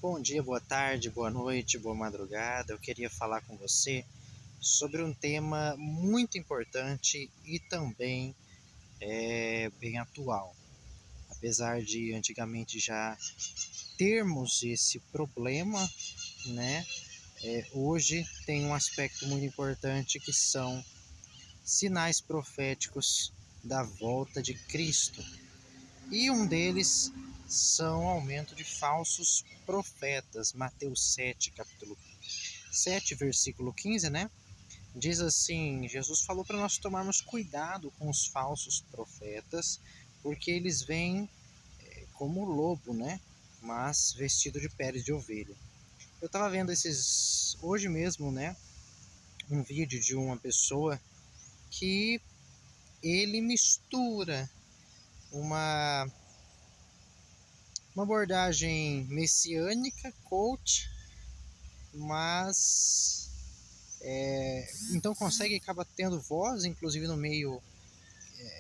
Bom dia, boa tarde, boa noite, boa madrugada. Eu queria falar com você sobre um tema muito importante e também bem atual. Apesar de antigamente já termos esse problema, né? Hoje tem um aspecto muito importante que são sinais proféticos da volta de Cristo. E um deles são o aumento de falsos profetas. Mateus 7, capítulo 7, versículo 15, né? Diz assim: Jesus falou para nós tomarmos cuidado com os falsos profetas, porque eles vêm como lobo, né? Mas vestido de pele de ovelha. Eu estava vendo hoje mesmo, né? Um vídeo de uma pessoa que ele mistura uma, uma abordagem messiânica, coach, mas então consegue acaba tendo voz, inclusive no meio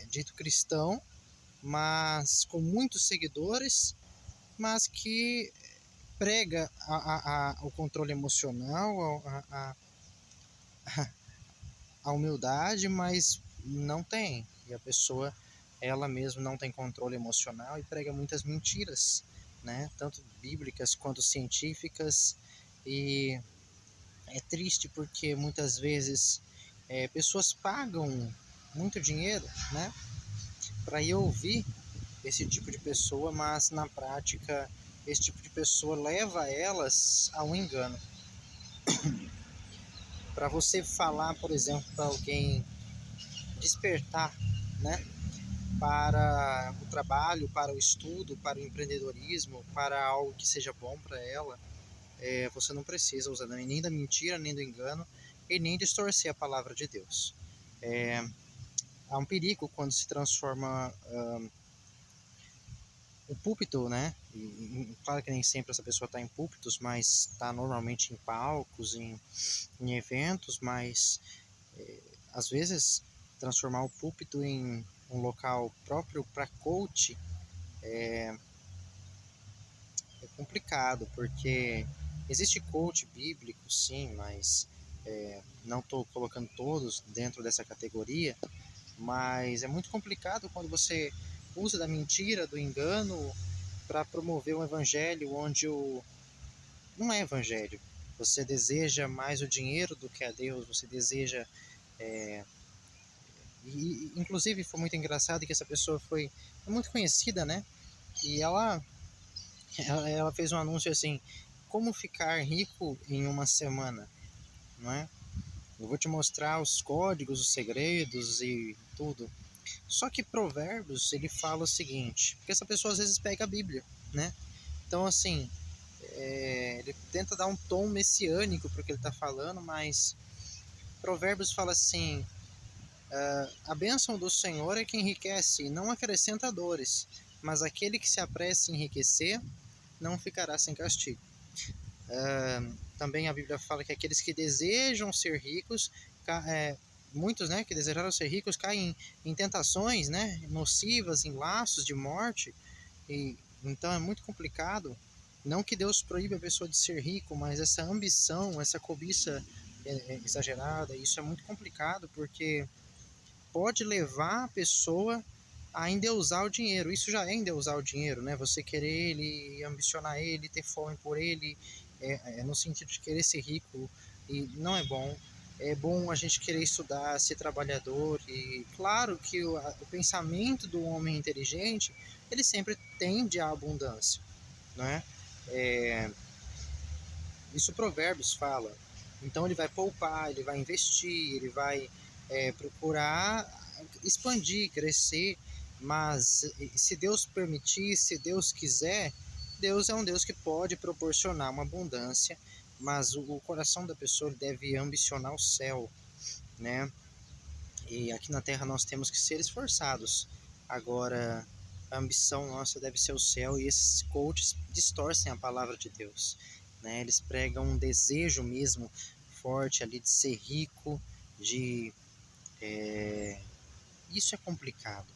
dito cristão, mas com muitos seguidores, mas que prega o controle emocional, a humildade, mas não tem. E a pessoa, ela mesma não tem controle emocional e prega muitas mentiras, né? Tanto bíblicas quanto científicas. E é triste porque muitas vezes pessoas pagam muito dinheiro, né, para ir ouvir esse tipo de pessoa, mas na prática esse tipo de pessoa leva elas a um engano. Para você falar, por exemplo, para alguém despertar, né, para o trabalho, para o estudo, para o empreendedorismo, para algo que seja bom para ela, você não precisa usar nem da mentira, nem do engano e nem distorcer a palavra de Deus. Há um perigo quando se transforma o púlpito, né? Claro que nem sempre essa pessoa está em púlpitos, mas está normalmente em palcos, em eventos, mas às vezes transformar o púlpito em um local próprio para coach é complicado, porque existe coach bíblico, sim, mas não estou colocando todos dentro dessa categoria, mas é muito complicado quando você usa da mentira, do engano, para promover um evangelho onde não é evangelho. Você deseja mais o dinheiro do que a Deus, você deseja. É, inclusive foi muito engraçado que essa pessoa é muito conhecida, né? E ela fez um anúncio assim: como ficar rico em uma semana, não é? Eu vou te mostrar os códigos, os segredos e tudo. Só que Provérbios, ele fala o seguinte, porque essa pessoa às vezes pega a Bíblia, né? Então, assim, ele tenta dar um tom messiânico para o que ele está falando, mas Provérbios fala assim, a bênção do Senhor é que enriquece e não acrescenta dores, mas aquele que se apressa em enriquecer não ficará sem castigo. Também a Bíblia fala que aqueles que desejam ser ricos, muitos, né, que desejaram ser ricos caem em tentações, né, nocivas, em laços de morte. E então é muito complicado. Não que Deus proíbe a pessoa de ser rico, mas essa ambição, essa cobiça exagerada, isso é muito complicado porque pode levar a pessoa a endeusar o dinheiro. Isso já é endeusar o dinheiro, né? Você querer ele, ambicionar ele, ter fome por ele, no sentido de querer ser rico, e não é bom. É bom a gente querer estudar, ser trabalhador, e claro que o pensamento do homem inteligente, ele sempre tende à abundância, né? É, isso Provérbios fala. Então ele vai poupar, ele vai investir, ele vai procurar expandir, crescer, mas se Deus permitir, se Deus quiser, Deus é um Deus que pode proporcionar uma abundância, mas o coração da pessoa deve ambicionar o céu, né? E aqui na Terra nós temos que ser esforçados. Agora, a ambição nossa deve ser o céu, e esses coaches distorcem a palavra de Deus, né? Eles pregam um desejo mesmo forte ali de ser rico, de isso é complicado,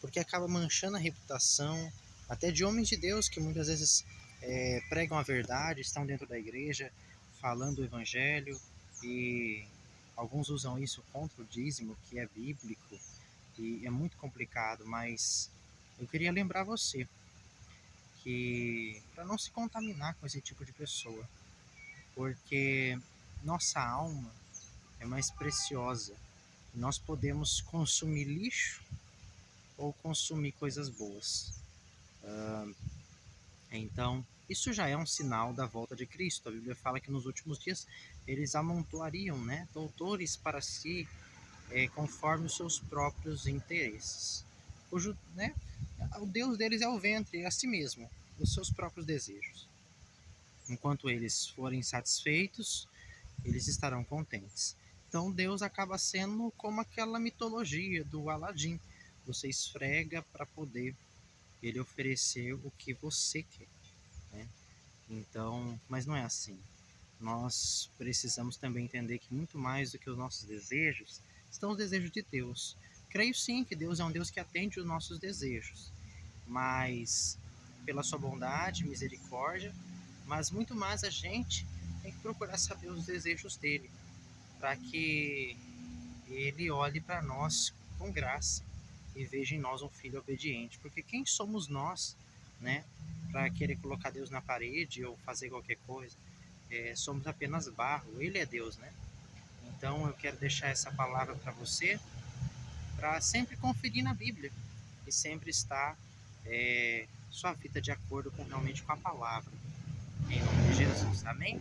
porque acaba manchando a reputação até de homens de Deus que muitas vezes pregam a verdade, estão dentro da igreja, falando o evangelho, e alguns usam isso contra o dízimo, que é bíblico, e é muito complicado, mas eu queria lembrar você que para não se contaminar com esse tipo de pessoa, porque nossa alma é mais preciosa. Nós podemos consumir lixo ou consumir coisas boas. Então, isso já é um sinal da volta de Cristo. A Bíblia fala que nos últimos dias eles amontoariam, né, doutores para si, conforme os seus próprios interesses. Né, o Deus deles é o ventre, é a si mesmo, os seus próprios desejos. Enquanto eles forem satisfeitos, eles estarão contentes. Então Deus acaba sendo como aquela mitologia do Aladim. Você esfrega para poder ele oferecer o que você quer, né? Então, mas não é assim. Nós precisamos também entender que muito mais do que os nossos desejos estão os desejos de Deus. Creio sim que Deus é um Deus que atende os nossos desejos, mas pela sua bondade, misericórdia, mas muito mais a gente tem que procurar saber os desejos dele, para que ele olhe para nós com graça e veja em nós um filho obediente. Porque quem somos nós, né, para querer colocar Deus na parede ou fazer qualquer coisa? Somos apenas barro, ele é Deus, né? Então eu quero deixar essa palavra para você, para sempre conferir na Bíblia e sempre estar sua vida de acordo com realmente com a palavra. Em nome de Jesus, amém?